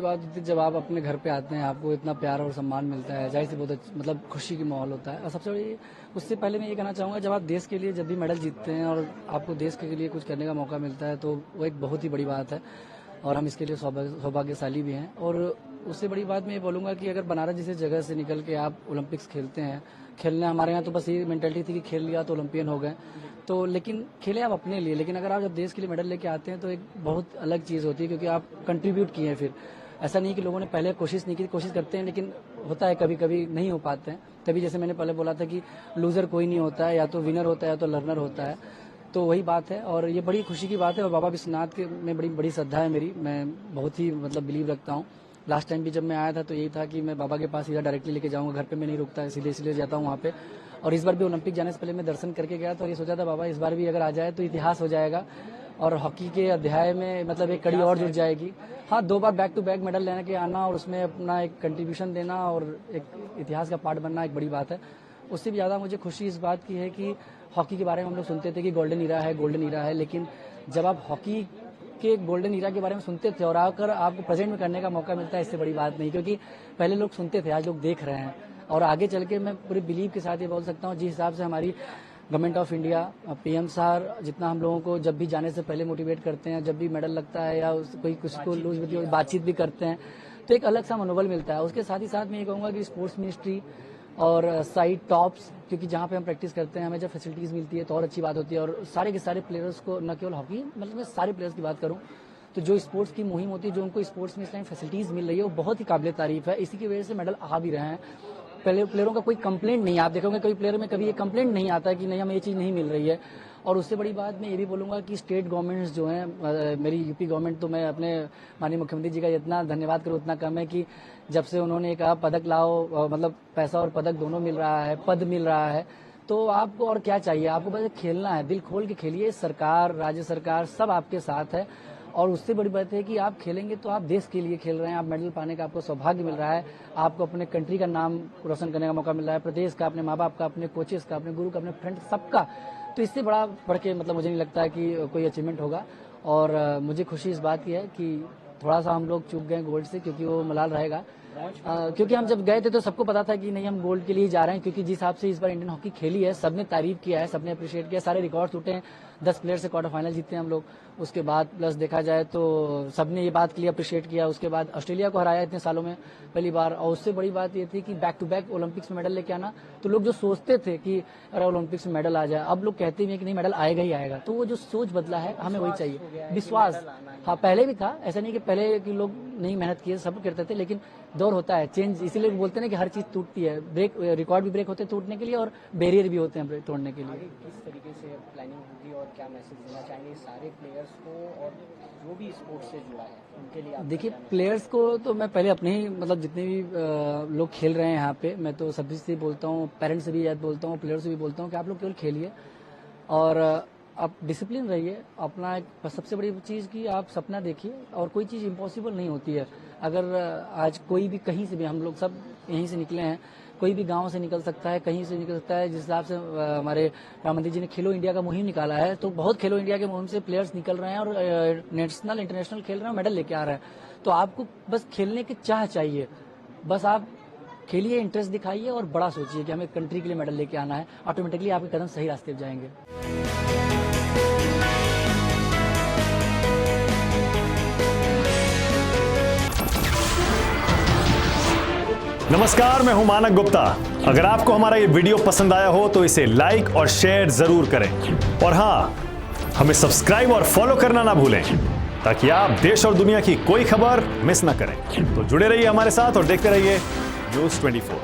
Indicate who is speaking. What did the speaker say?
Speaker 1: बात होती है जब आप अपने घर पे आते हैं, आपको इतना प्यार और सम्मान मिलता है, जाहिर सी बहुत मतलब खुशी की माहौल होता है। और सबसे बड़ी उससे पहले मैं ये कहना चाहूँगा, जब आप देश के लिए जब भी मेडल जीतते हैं और आपको देश के लिए कुछ करने का मौका मिलता है, तो वो एक बहुत ही बड़ी बात है और हम इसके लिए सौभाग्यशाली भी हैं। और उससे बड़ी बात मैं ये बोलूँगा कि अगर बनारस जैसे जगह से निकल के आप ओलंपिक्स खेलते हैं, खेलने हमारे यहाँ तो बस ये मेंटालिटी थी कि खेल लिया तो ओलंपियन हो गए, तो लेकिन खेले आप अपने लिए, लेकिन अगर आप जब देश के लिए मेडल लेके आते हैं तो एक बहुत अलग चीज़ होती है, क्योंकि आप कंट्रीब्यूट किए हैं। फिर ऐसा नहीं कि लोगों ने पहले कोशिश नहीं की, कोशिश करते हैं लेकिन होता है कभी कभी नहीं हो पाते हैं। तभी जैसे मैंने पहले बोला था कि लूज़र कोई नहीं होता है, या तो विनर होता है या तो लर्नर होता है, तो वही बात है। और ये बड़ी खुशी की बात है और बाबा विश्वनाथ के में बड़ी श्रद्धा है मेरी, मैं बहुत ही मतलब बिलीव रखता हूँ। लास्ट टाइम भी जब मैं आया था तो यही था कि मैं बाबा के पास सीधा डायरेक्टली लेके जाऊँगा, घर पे मैं नहीं रुकता, इसलिए जाता हूँ वहाँ पे। और इस बार भी ओलंपिक जाने से पहले मैं दर्शन करके गया, तो ये सोचा था बाबा इस बार भी अगर आ जाए तो इतिहास हो जाएगा और हॉकी के अध्याय में मतलब एक कड़ी और जुड़ जाएगी। हाँ, 2 बार बैक टू बैक मेडल लेने के आना और उसमें अपना एक कंट्रीब्यूशन देना और एक इतिहास का पार्ट बनना एक बड़ी बात है। उससे भी ज़्यादा मुझे खुशी इस बात की है कि हॉकी के बारे में हम लोग सुनते थे कि गोल्डन ईरा है, लेकिन जब आप हॉकी के गोल्डन ईरा के बारे में सुनते थे और आकर आपको प्रेजेंट में करने का मौका मिलता है, इससे बड़ी बात नहीं। क्योंकि पहले लोग सुनते थे, आज लोग देख रहे हैं। और आगे चल के मैं पूरे बिलीव के साथ ये बोल सकता हूँ, जिस हिसाब से हमारी government of India, PM sir जितना हम लोगों को जब भी जाने से पहले मोटिवेट करते हैं, जब भी मेडल लगता है या कोई कुछ को लूज होती है, बातचीत भी करते हैं, तो एक अलग सा मनोबल मिलता है। उसके साथ ही साथ मैं ये कहूँगा कि स्पोर्ट्स मिनिस्ट्री और साइड टॉप्स, क्योंकि जहाँ पे हम प्रैक्टिस करते हैं हमें जब फैसिलिटीज़ मिलती है तो और अच्छी बात होती है। और सारे के सारे प्लेयर्स को, न केवल हॉकी, मतलब मैं सारे प्लेयर्स की बात करूँ तो जो स्पोर्ट्स की मुहिम होती है, जो उनको स्पोर्ट्स में इस टाइम फैसिलिटीज़ मिल रही है, वो बहुत ही काबिल तारीफ है। इसी की वजह से मेडल आ भी रहे हैं। पहले प्लेयरों का कोई कंप्लेंट नहीं, आप देखोगे कोई प्लेयर में कभी ये कंप्लेंट नहीं आता कि नहीं हमें ये चीज़ नहीं मिल रही है। और उससे बड़ी बात मैं ये भी बोलूँगा कि स्टेट गवर्नमेंट्स जो हैं, मेरी यूपी गवर्नमेंट, तो मैं अपने माननीय मुख्यमंत्री जी का जितना धन्यवाद करूँ उतना कम है कि जब से उन्होंने कहा पदक लाओ, मतलब पैसा और पदक दोनों मिल रहा है, पद मिल रहा है, तो आपको और क्या चाहिए? आपको बस खेलना है, दिल खोल के खेलिए। सरकार, राज्य सरकार सब आपके साथ है। और उससे बड़ी बात है कि आप खेलेंगे तो आप देश के लिए खेल रहे हैं, आप मेडल पाने का आपको सौभाग्य मिल रहा है, आपको अपने कंट्री का नाम रोशन करने का मौका मिल रहा है, प्रदेश का, अपने माँ बाप का, अपने कोचेस का, अपने गुरु का, अपने फ्रेंड सबका। तो इससे बड़ा बढ़ के मतलब मुझे नहीं लगता है कि कोई अचीवमेंट होगा। और मुझे खुशी इस बात की है कि थोड़ा सा हम लोग चूक गए गोल्ड से, क्योंकि वो मलाल रहेगा। क्योंकि हम जब गए थे तो सबको पता था कि नहीं हम गोल्ड के लिए जा रहे हैं, क्योंकि जिस हिसाब से इस बार इंडियन हॉकी खेली है, सबने तारीफ किया है, सबने अप्रिशिएट किया, सारे रिकॉर्ड टूटे हैं, 10 प्लेयर से क्वार्टर फाइनल जीते हैं हम लोग। उसके बाद प्लस देखा जाए तो सबने ये बात के लिए अप्रिशिएट किया। उसके बाद ऑस्ट्रेलिया को हराया इतने सालों में पहली बार। और उससे बड़ी बात ये थी कि बैक टू बैक ओलंपिक्स में मेडल लेके आना, तो लोग जो सोचते थे कि अरे ओलंपिक्स में मेडल आ जाए, अब लोग कहते हैं कि नहीं मेडल आएगा ही आएगा। तो वो जो सोच बदला है, हमें वही चाहिए, विश्वास। हाँ, पहले भी था, ऐसा नहीं कि पहले के लोग नहीं मेहनत किए, सब करते थे, लेकिन दौर होता है चेंज, इसीलिए बोलते हैं कि हर चीज टूटती है, रिकॉर्ड भी ब्रेक होते हैं टूटने के लिए और बैरियर भी होते हैं तोड़ने के लिए।
Speaker 2: किस तरीके से प्लानिंग होगी और क्या मैसेज देना चाहेंगे सारे प्लेयर्स को और जो भी स्पोर्ट्स से जुड़ा है उनके लिए?
Speaker 1: देखिए, प्लेयर्स को तो मैं पहले अपने ही मतलब जितने भी लोग खेल रहे हैं यहाँ पे, मैं तो सभी से बोलता हूँ, पेरेंट्स से भी याद बोलता हूँ, प्लेयर्स से भी बोलता हूँ कि आप लोग केवल खेलिए और आप डिसिप्लिन रहिए। अपना एक सबसे बड़ी चीज़ कि आप सपना देखिए, और कोई चीज़ इम्पॉसिबल नहीं होती है। अगर आज कोई भी कहीं से भी, हम लोग सब यहीं से निकले हैं, कोई भी गांव से निकल सकता है, कहीं से निकल सकता है। जिस हिसाब से हमारे प्रधानमंत्री जी ने खेलो इंडिया का मुहिम निकाला है, तो बहुत खेलो इंडिया के मुहिम से प्लेयर्स निकल रहे हैं और नेशनल इंटरनेशनल खेल रहे हैं, मेडल लेके आ रहे हैं। तो आपको बस खेलने की चाह चाहिए, बस आप खेलिए, इंटरेस्ट दिखाइए और बड़ा सोचिए कि हमें कंट्री के लिए मेडल लेके आना है। ऑटोमेटिकली आपके कदम सही रास्ते पर जाएंगे।
Speaker 3: नमस्कार, मैं हूं मानक गुप्ता। अगर आपको हमारा ये वीडियो पसंद आया हो तो इसे लाइक और शेयर जरूर करें, और हां, हमें सब्सक्राइब और फॉलो करना ना भूलें, ताकि आप देश और दुनिया की कोई खबर मिस ना करें। तो जुड़े रहिए हमारे साथ और देखते रहिए न्यूज़ 24।